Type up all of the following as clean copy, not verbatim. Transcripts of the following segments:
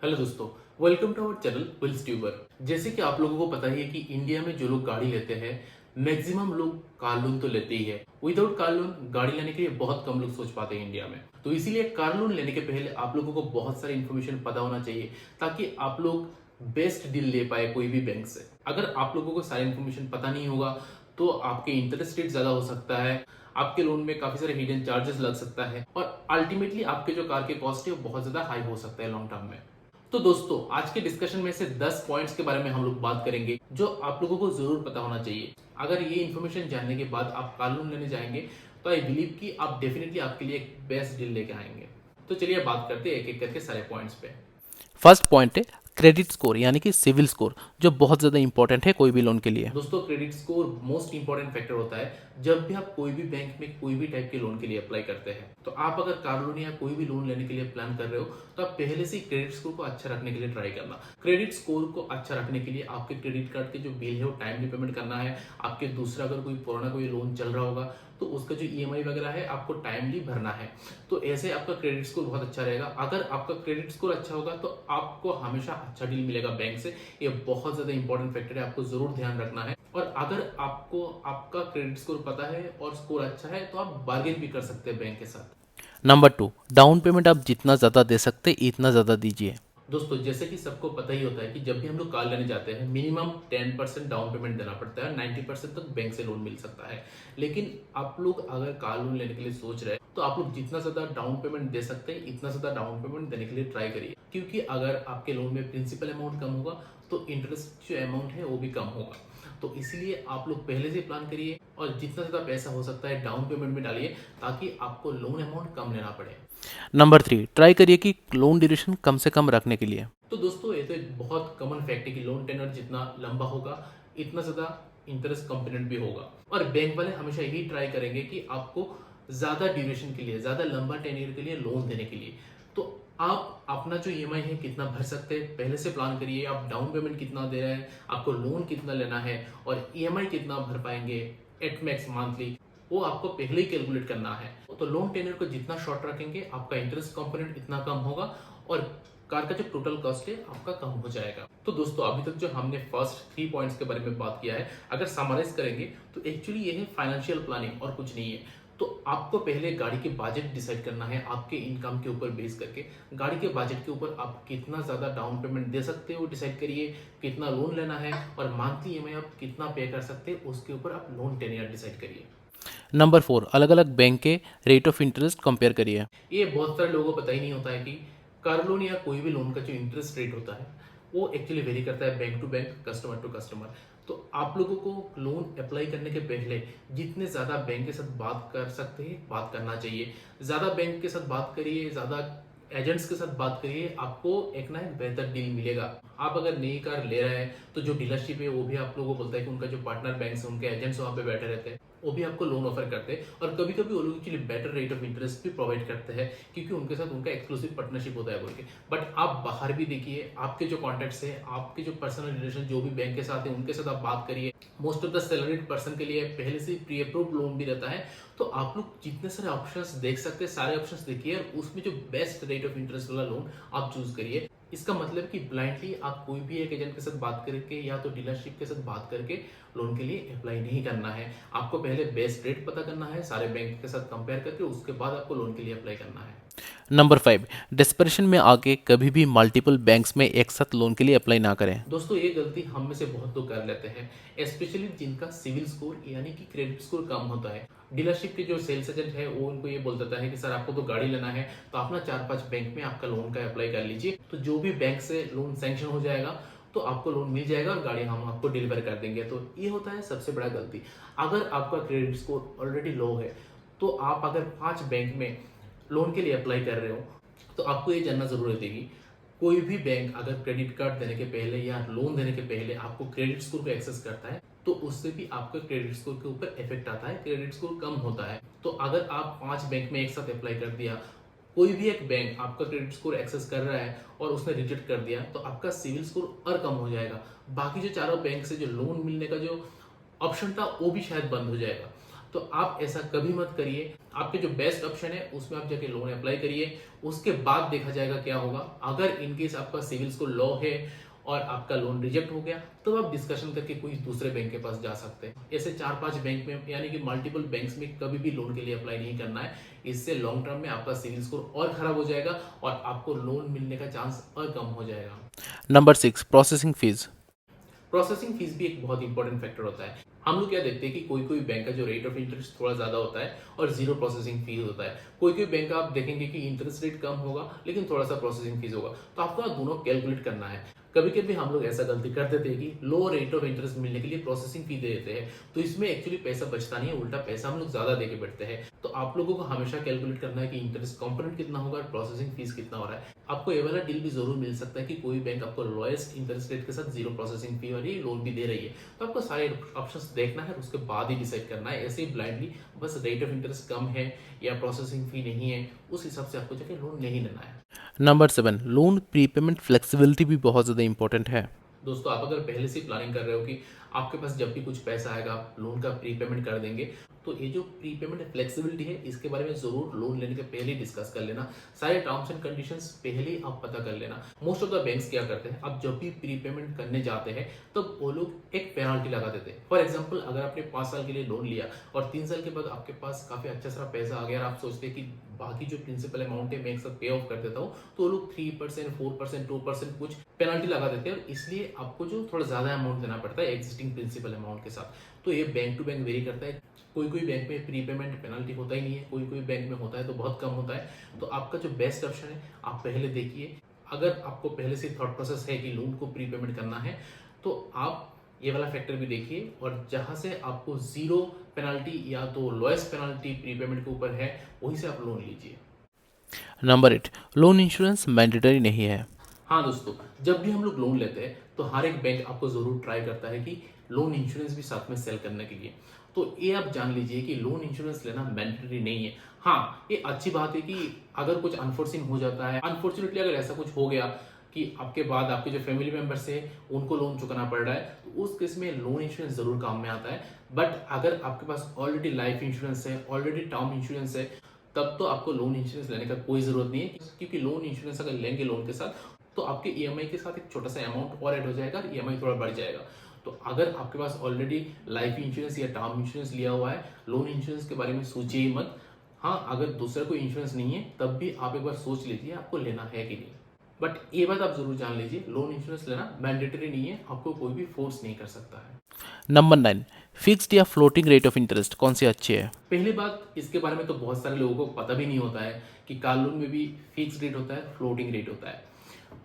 Hello दोस्तों, welcome to our channel Wills Tuber. जैसे कि आप लोगों को पता ही है कि इंडिया में जो लोग गाड़ी लेते हैं मैक्सिमम लोग कार लोन तो लेते ही है। विदाउट कार लोन गाड़ी लेने के लिए बहुत कम लोग सोच पाते हैं इंडिया में। तो इसीलिए कार लोन लेने के पहले आप लोगों को बहुत सारी इन्फॉर्मेशन पता होना चाहिए ताकि आप लोग बेस्ट डील ले पाए कोई भी बैंक से। अगर आप लोगों को सारी इन्फॉर्मेशन पता नहीं होगा तो आपके इंटरेस्ट रेट ज्यादा हो सकता है, आपके लोन में काफी सारे हिडन चार्जेस लग सकता है और अल्टीमेटली आपके जो कार के कॉस्ट है वो बहुत ज्यादा हाई हो सकता है लॉन्ग टर्म में। तो दोस्तों, आज के डिस्कशन में से 10 पॉइंट्स के बारे में हम लोग बात करेंगे जो आप लोगों को जरूर पता होना चाहिए। अगर ये इन्फॉर्मेशन जानने के बाद आप कार लोन लेने जाएंगे तो आई बिलीव कि आप डेफिनेटली आपके लिए एक बेस्ट डील लेके आएंगे। तो चलिए बात करते हैं एक एक करके सारे पॉइंट्स पे। फर्स्ट पॉइंट है क्रेडिट स्कोर यानी कि सिविल स्कोर, जो बहुत ज़्यादा इंपॉर्टेंट है कोई भी लोन के लिए। दोस्तों, credit score most important factor होता है जब भी आप कोई भी बैंक में कोई भी टाइप के लोन के लिए अप्लाई करते हैं। तो आप अगर कार लोन या कोई भी लोन लेने के लिए प्लान कर रहे हो तो आप पहले से क्रेडिट स्कोर को अच्छा रखने के लिए ट्राई करना। क्रेडिट स्कोर को अच्छा रखने के लिए आपके क्रेडिट कार्ड के जो बिल है वो टाइमली पेमेंट करना है। आपके दूसरा अगर कोई पुराना कोई लोन चल रहा होगा तो उसका जो ईएमआई वगैरह है आपको टाइमली भरना है। तो ऐसे आपका क्रेडिट स्कोर बहुत अच्छा रहेगा। अगर आपका क्रेडिट स्कोर अच्छा होगा तो आपको हमेशा अच्छा डील मिलेगा बैंक से। ये बहुत ज्यादा इंपॉर्टेंट फैक्टर है, आपको जरूर ध्यान रखना है। और अगर आपको आपका क्रेडिट स्कोर पता है और स्कोर अच्छा है तो आप बार्गेन भी कर सकते हैं बैंक के साथ। नंबर 2, डाउन पेमेंट आप जितना ज़्यादा दे सकते इतना ज़्यादा दीजिए। दोस्तों, जैसे कि सबको पता ही होता है कि जब भी हम लोग कार लेने जाते हैं मिनिमम 10% डाउन पेमेंट देना पड़ता है, 90% तक बैंक से लोन मिल सकता है। लेकिन आप लोग अगर कार लोन लेने के लिए सोच रहे हैं तो आप लोग जितना ज्यादा डाउन पेमेंट दे सकते हैं इतना ज्यादा डाउन पेमेंट देने के लिए ट्राई करिए, क्योंकि अगर आपके लोन में प्रिंसिपल अमाउंट कम होगा तो इंटरेस्ट जो अमाउंट है वो भी कम होगा। तो इसलिए आप लोग पहले से प्लान करिए और जितना ज्यादा पैसा हो सकता है डाउन पेमेंट में डालिए ताकि आपको लोन अमाउंट कम लेना पड़े। नंबर 3, ट्राई करिए कि लोन ड्यूरेशन कम से कम रखने के लिए। तो दोस्तों, ये तो एक बहुत कॉमन फैक्ट है कि लोन टेनर जितना लंबा होगा इतना ज्यादा इंटरेस्ट कंपोनेंट भी होगा। और बैंक वाले हमेशा यही ट्राई करेंगे कि आपको ज्यादा ड्यूरेशन के लिए, ज्यादा लंबा टेन्योर के लिए लोन देने के लिए। तो आप अपना जो ईएमआई है कितना भर सकते हैं पहले से प्लान करिए। आप डाउन पेमेंट कितना दे रहे हैं, आपको लोन कितना लेना है और ईएमआई कितना भर पाएंगे एट मैक्स मंथली, वो आपको पहले ही कैलकुलेट करना है। तो लोन टेन्योर को जितना शॉर्ट रखेंगे आपका इंटरेस्ट कंपोनेंट इतना कम होगा और कार का जो टोटल कॉस्ट है आपका कम हो जाएगा। तो दोस्तों, अभी तक जो हमने फर्स्ट 3 पॉइंट्स के बारे में बात किया है, अगर समराइज करेंगे तो एक्चुअली ये है फाइनेंशियल प्लानिंग और कुछ नहीं है। तो आपको पहले गाड़ी के बजट डिसाइड करना है आपके इनकम के ऊपर बेस करके। गाड़ी के बजट के ऊपर आप कितना ज्यादा डाउन पेमेंट दे सकते हो डिसाइड करिए, कितना लोन लेना है और मंथली ईएमआई आप कितना पे कर सकते हैं उसके ऊपर आप लोन टेन्योर डिसाइड करिए। नंबर 4, अलग अलग बैंक के रेट ऑफ इंटरेस्ट कंपेयर करिए। ये बहुत सारे लोगों को पता ही नहीं होता है कि कार लोन या कोई भी लोन का जो इंटरेस्ट रेट होता है वो एक्चुअली वेरी करता है bank to bank, customer to customer. तो आप लोगों को लोन अप्लाई करने के पहले जितने ज्यादा बैंक के साथ बात कर सकते हैं बात करना चाहिए। ज्यादा बैंक के साथ बात करिए, ज्यादा एजेंट्स के साथ बात करिए, आपको एक ना एक बेहतर डील मिलेगा। आप अगर नई कार ले रहे हैं तो जो डीलरशिप है वो भी आप लोगों को बोलता है कि उनका जो पार्टनर बैंक है उनके एजेंट्स वहां पे बैठे रहते हैं, वो भी आपको लोन ऑफर करते हैं और कभी कभी वो लोग actually better rate of interest भी प्रोवाइड करते हैं क्योंकि उनके साथ उनका एक्सक्लूसिव पार्टनरशिप होता है बोल के। बट आप बाहर भी देखिए, आपके जो कॉन्टेक्ट्स है, आपके जो पर्सनल रिलेशन जो भी बैंक के साथ है उनके साथ आप बात करिए। Most of the salaried person के लिए पहले से प्री अप्रूव्ड लोन भी रहता है। तो आप लोग जितने सारे ऑप्शंस देख सकते हैं सारे ऑप्शंस देखिए और उसमें जो बेस्ट रेट ऑफ इंटरेस्ट वाला लोन आप चूज करिए। इसका मतलब कि ब्लाइंडली आप कोई भी एक एजेंट के साथ बात करके या तो डीलरशिप के साथ बात करके लोन के लिए अप्लाई नहीं करना है। आपको पहले बेस्ट रेट पता करना है सारे बैंक के साथ कंपेयर करके, उसके बाद आपको लोन के लिए अप्लाई करना है। नंबर 5, डिस्परेशन में आके कभी भी मल्टीपल बैंक्स में एक साथ लोन के लिए अप्लाई ना करें। दोस्तों, ये गलती हम में से बहुत लोग कर लेते हैं, स्पेशली जिनका सिविल स्कोर यानी कि क्रेडिट स्कोर कम होता है। डीलरशिप के जो सेल्स एजेंट है वो उनको ये बोल देता है कि सर आपको तो गाड़ी लेना है तो आप ना 4-5 बैंक में आपका लोन का अप्लाई कर लीजिए, तो जो भी बैंक से लोन सैंक्शन हो जाएगा तो आपको लोन मिल जाएगा और गाड़ी हम आपको डिलीवर कर देंगे। तो ये होता है सबसे बड़ा गलती। अगर आपका क्रेडिट स्कोर ऑलरेडी लो है तो आप अगर 5 बैंक में लोन के लिए अप्लाई कर रहे हो तो आपको ये जानना जरूरत है कि कोई भी बैंक अगर क्रेडिट कार्ड देने के पहले या लोन देने के पहले आपको क्रेडिट स्कोर को एक्सेस करता है तो उससे भी आपका क्रेडिट स्कोर के ऊपर इफेक्ट आता है, क्रेडिट स्कोर कम होता है। तो अगर आप 5 बैंक में एक साथ अप्लाई कर दिया, कोई भी एक बैंक आपका क्रेडिट स्कोर एक्सेस कर रहा है और उसने रिजेक्ट कर दिया तो आपका सिविल स्कोर और कम हो जाएगा। बाकी जो चारों बैंक से जो लोन मिलने का जो ऑप्शन था वो भी शायद बंद हो जाएगा। तो आप ऐसा कभी मत करिए। आपके जो बेस्ट ऑप्शन है उसमें आप जाके लोन अप्लाई करिए, उसके बाद देखा जाएगा क्या होगा। अगर इनकेस आपका सिविल स्कोर लो है और आपका लोन रिजेक्ट हो गया तो आप डिस्कशन करके कोई दूसरे बैंक के पास जा सकते हैं। ऐसे 4-5 बैंक में यानी कि मल्टीपल बैंक्स में कभी भी लोन के लिए अप्लाई नहीं करना है। इससे लॉन्ग टर्म में आपका सिविल स्कोर और खराब हो जाएगा और आपको लोन मिलने का चांस और कम हो जाएगा। Number 6, processing fees. Processing fees भी एक बहुत इंपॉर्टेंट फैक्टर होता है। हम लोग क्या देखते हैं कि कोई कोई बैंक का जो रेट ऑफ इंटरेस्ट थोड़ा ज्यादा होता है और जीरो प्रोसेसिंग फीस होता है। कोई कोई बैंक का आप देखेंगे कि इंटरेस्ट रेट कम होगा लेकिन थोड़ा सा प्रोसेसिंग फीस होगा। तो आपको ना दोनों कैलकुलेट करना है। कभी कभी हम लोग ऐसा गलती कर देते हैं कि लो रेट ऑफ इंटरेस्ट मिलने के लिए प्रोसेसिंग फी दे देते हैं, तो इसमें एक्चुअली पैसा बचता नहीं है, उल्टा पैसा हम लोग ज्यादा देके बैठते हैं। तो आप लोगों को हमेशा कैलकुलेट करना है कि इंटरेस्ट कंपोनेंट कितना होगा और प्रोसेसिंग फीस कितना हो रहा है। आपको ये वाला डील भी जरूर मिल सकता है कि कोई बैंक आपको लोएस्ट इंटरेस्ट रेट के साथ जीरो प्रोसेसिंग फी वाली लोन भी दे रही है। तो आपको सारे ऑप्शंस देखना है, उसके बाद ही डिसाइड करना है। ऐसे ही ब्लाइंडली बस रेट ऑफ इंटरेस्ट कम है या प्रोसेसिंग फी नहीं है उस हिसाब से आपको जाके लोन नहीं लेना है। नंबर 7, लोन प्रीपेमेंट फ्लेक्सिबिलिटी भी बहुत ज़्यादा इंपॉर्टेंट है। दोस्तों, आप अगर पहले से प्लानिंग कर रहे हो कि आपके पास जब भी कुछ पैसा आएगा आप लोन का प्रीपेमेंट कर देंगे, तो ये जो प्रीपेमेंट फ्लेक्सिबिलिटी है इसके बारे में जरूर लोन लेने के पहले ही डिस्कस कर लेना। सारे टर्म्स एंड कंडीशंस पहले ही आप पता कर लेना। मोस्ट ऑफ द बैंक्स क्या करते हैं, आप जब भी प्रीपेमेंट करने जाते हैं तो वो लोग एक पेनाल्टी लगा देते हैं। फॉर एग्जाम्पल, अगर आपने 5 साल के लिए लोन लिया और 3 साल के बाद आपके पास काफी अच्छा सा पैसा आ गया और आप सोचते हैं कि बाकी जो प्रिंसिपल अमाउंट है मैं एक साथ पे ऑफ कर देता हूँ, तो वो लोग 3%, 4%, 2% कुछ पेनाल्टी लगा देते हैं और इसलिए आपको जो थोड़ा ज्यादा अमाउंट देना पड़ता है एग्जिस्टिंग प्रिंसिपल अमाउंट के साथ। तो ये बैंक टू बैंक वेरी करता है। कोई कोई बैंक में प्रीपेमेंट पेनल्टी होता ही नहीं है, कोई कोई बैंक में होता है तो बहुत कम होता है। तो आपका जो बेस्ट ऑप्शन है आप पहले देखिए। अगर आपको पहले से थॉट प्रोसेस है कि लोन को प्रीपेमेंट करना है तो आप ये वाला फैक्टर भी देखिए, और जहां से आपको जीरो पेनल्टी या तो लोएस्ट पेनल्टी प्रीपेमेंट के ऊपर है वहीं से आप लोन लीजिए। नंबर 8, लोन इंश्योरेंस मैंडेटरी नहीं है। हाँ दोस्तों, जब भी हम लोग लोन लेते हैं तो हर एक बैंक आपको जरूर ट्राई करता है कि लोन इंश्योरेंस भी साथ में सेल करने के लिए। तो ये आप जान लीजिए कि लोन इंश्योरेंस लेना मैंडेटरी नहीं है। हाँ, ये अच्छी बात है कि अगर कुछ अनफोर्सिन हो जाता है, अनफॉर्चुनेटली अगर ऐसा कुछ हो गया कि आपके बाद आपके जो फैमिली मेंबर्स है उनको लोन चुकाना पड़ रहा है, तो उस केस में लोन इंश्योरेंस जरूर काम में आता है। बट अगर आपके पास ऑलरेडी लाइफ इंश्योरेंस है, ऑलरेडी टर्म इंश्योरेंस है, तब तो आपको लोन इंश्योरेंस लेने का कोई जरूरत नहीं है। क्योंकि लोन इंश्योरेंस अगर लेंगे लोन के साथ तो आपके ईएमआई के साथ एक छोटा सा अमाउंट और ऐड हो जाएगा और ईएमआई थोड़ा बढ़ जाएगा। तो अगर आपके पास ऑलरेडी लाइफ इंश्योरेंस या टर्म इंश्योरेंस लिया हुआ है, लोन इंश्योरेंस के बारे में सोचिए ही मत। हाँ, अगर दूसरा कोई इंश्योरेंस नहीं है तब भी आप एक बार सोच लीजिए आपको लेना है कि नहीं। बट ये बात आप जरूर जान लीजिए, लोन इंश्योरेंस लेना मैंडेटरी नहीं है, आपको कोई भी फोर्स नहीं कर सकता है। नंबर 9, फिक्स्ड या फ्लोटिंग रेट ऑफ इंटरेस्ट कौन सी अच्छी है। पहली बात, इसके बारे में तो बहुत सारे लोगों को पता भी नहीं होता है कि कार लोन में भी फिक्स रेट होता है, फ्लोटिंग रेट होता है।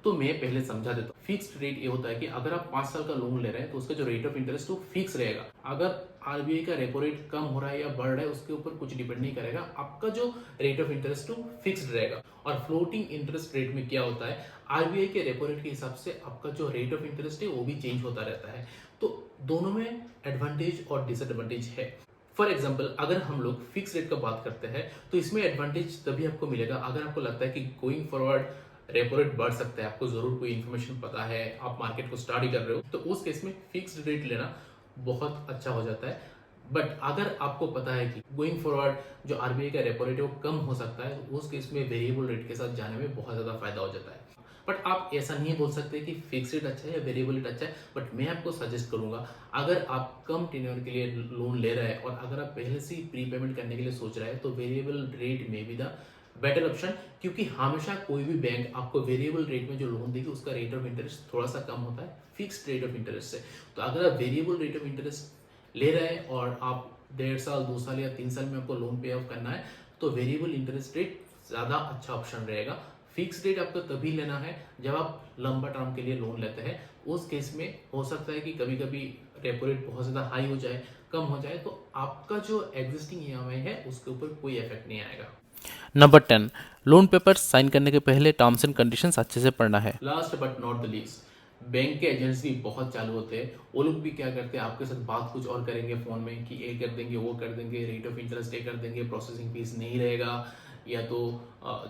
तो मैं पहले समझा देता हूँ। फिक्स्ड रेट ये होता है कि अगर आप 5 साल का लोन ले रहे हैं तो उसका जो रेट ऑफ इंटरेस्ट वो फिक्स रहेगा। अगर आरबीआई का रेपो रेट कम हो रहा है या बढ़ रहा है उसके ऊपर कुछ डिपेंड नहीं करेगा, आपका जो रेट ऑफ इंटरेस्ट वो फिक्स्ड रहेगा। और फ्लोटिंग इंटरेस्ट रेट में क्या होता है, आरबीआई के रेपो रेट के हिसाब से आपका जो रेट ऑफ इंटरेस्ट है वो भी चेंज होता रहता है। तो दोनों में एडवांटेज और डिसएडवांटेज है। फॉर एग्जाम्पल, अगर हम लोग फिक्स रेट का बात करते हैं तो इसमें एडवांटेज तभी आपको मिलेगा अगर आपको लगता है कि गोइंग फॉरवर्ड रेपो रेट बढ़ सकता है, आपको जरूर कोई इन्फॉर्मेशन पता है, आप मार्केट को स्टडी कर रहे हो, तो उस केस में फिक्स्ड रेट लेना बहुत अच्छा हो जाता है। बट अगर आपको पता है कि गोइंग फॉरवर्ड जो आरबीआई का रेपो रेट है वो कम हो सकता है, तो उस केस में वेरिएबल रेट के साथ जाने में बहुत ज्यादा फायदा हो जाता है। बट आप ऐसा नहीं बोल सकते कि फिक्स रेट अच्छा है या वेरिएबल रेट अच्छा है। बट मैं आपको सजेस्ट करूंगा, अगर आप कम टेन्योर के लिए लोन ले रहे हैं और अगर आप पहले से ही प्रीपेमेंट करने के लिए सोच रहे हैं तो वेरिएबल रेट में भी द बेटर ऑप्शन। क्योंकि हमेशा कोई भी बैंक आपको वेरिएबल रेट में जो लोन देगी उसका रेट ऑफ इंटरेस्ट थोड़ा सा कम होता है फिक्स्ड रेट ऑफ इंटरेस्ट से। तो अगर आप वेरिएबल रेट ऑफ इंटरेस्ट ले रहे हैं और आप 1.5 साल, 2 साल या 3 साल में आपको लोन पे ऑफ करना है, तो वेरिएबल इंटरेस्ट रेट ज्यादा अच्छा ऑप्शन रहेगा। फिक्स रेट आपको तभी लेना है जब आप लंबा टर्म के लिए लोन लेते हैं। उस केस में हो सकता है कि कभी कभी रेपो रेट बहुत ज्यादा हाई हो जाए, कम हो जाए, तो आपका जो एग्जिस्टिंग ईएमआई है उसके ऊपर कोई इफेक्ट नहीं आएगा। नंबर 10, लोन पेपर्स साइन करने के पहले टर्म्स एंड कंडीशंस अच्छे से पढ़ना है। Last but not the least, bank के एजेंट्स भी बहुत चालू होते हैं। वो लोग भी क्या करते हैं, आपके साथ बात कुछ और करेंगे फोन में कि ये कर देंगे, वो कर देंगे, रेट ऑफ इंटरेस्ट ये कर देंगे, प्रोसेसिंग फीस नहीं रहेगा, या तो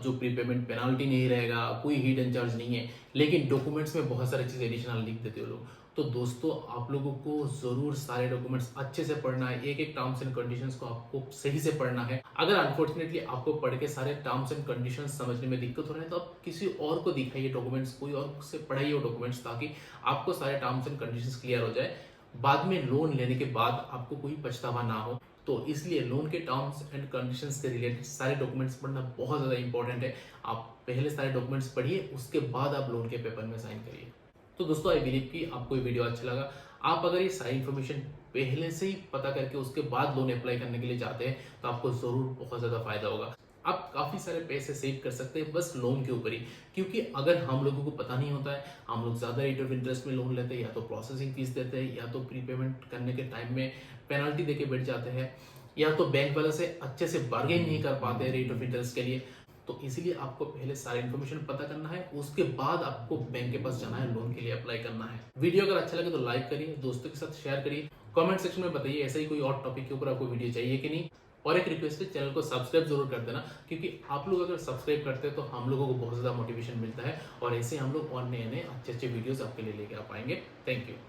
जो प्रीपेमेंट पेनाल्टी नहीं रहेगा, कोई हिडन चार्ज नहीं है, लेकिन डॉक्यूमेंट्स में बहुत सारी चीज़ें एडिशनल लिख देते हो लोग। तो दोस्तों आप लोगों को ज़रूर सारे डॉक्यूमेंट्स अच्छे से पढ़ना है, एक एक टर्म्स एंड कंडीशंस को आपको सही से पढ़ना है। अगर अनफॉर्चुनेटली आपको पढ़ के सारे टर्म्स एंड कंडीशंस समझने में दिक्कत हो रहा है तो आप किसी और को दिखाइए डॉक्यूमेंट्स, कोई और से पढ़ाइए वो डॉक्यूमेंट्स, ताकि आपको सारे टर्म्स एंड कंडीशंस क्लियर हो जाए, बाद में लोन लेने के बाद आपको कोई पछतावा ना हो। तो इसलिए लोन के टर्म्स एंड कंडीशंस से रिलेटेड सारे डॉक्यूमेंट्स पढ़ना बहुत ज़्यादा इंपॉर्टेंट है। आप पहले सारे डॉक्यूमेंट्स पढ़िए, उसके बाद आप लोन के पेपर में साइन करिए। तो दोस्तों आई बिलीव कि आपको ये वीडियो अच्छा लगा। आप अगर ये सारी इन्फॉर्मेशन पहले से ही पता करके उसके बाद लोन अप्लाई करने के लिए जाते हैं तो आपको ज़रूर बहुत ज़्यादा फायदा होगा। आप काफ़ी सारे पैसे सेव कर सकते हैं बस लोन के ऊपर ही, क्योंकि अगर हम लोगों को पता नहीं होता है, हम लोग ज़्यादा रेट ऑफ इंटरेस्ट में लोन लेते हैं, या तो प्रोसेसिंग फीस देते हैं, या तो प्रीपेमेंट करने के टाइम में पेनल्टी देके बैठ जाते हैं, या तो बैंक वाले से अच्छे से बार्गेन नहीं कर पाते रेट ऑफ इंटरेस्ट के लिए। तो इसीलिए आपको पहले सारी इन्फॉर्मेशन पता करना है, उसके बाद आपको बैंक के पास जाना है, लोन के लिए अप्लाई करना है। वीडियो अगर अच्छा लगे तो लाइक करिए, दोस्तों के साथ शेयर करिए, कमेंट सेक्शन में बताइए ऐसा ही कोई और टॉपिक के ऊपर आपको वीडियो चाहिए कि नहीं। और एक रिक्वेस्ट है, चैनल को सब्सक्राइब जरूर कर देना, क्योंकि आप लोग अगर सब्सक्राइब करते हैं तो हम लोगों को बहुत ज़्यादा मोटिवेशन मिलता है और ऐसे हम लोग और नए नए अच्छे अच्छे वीडियोस आपके लिए लेके आ पाएंगे। Thank you.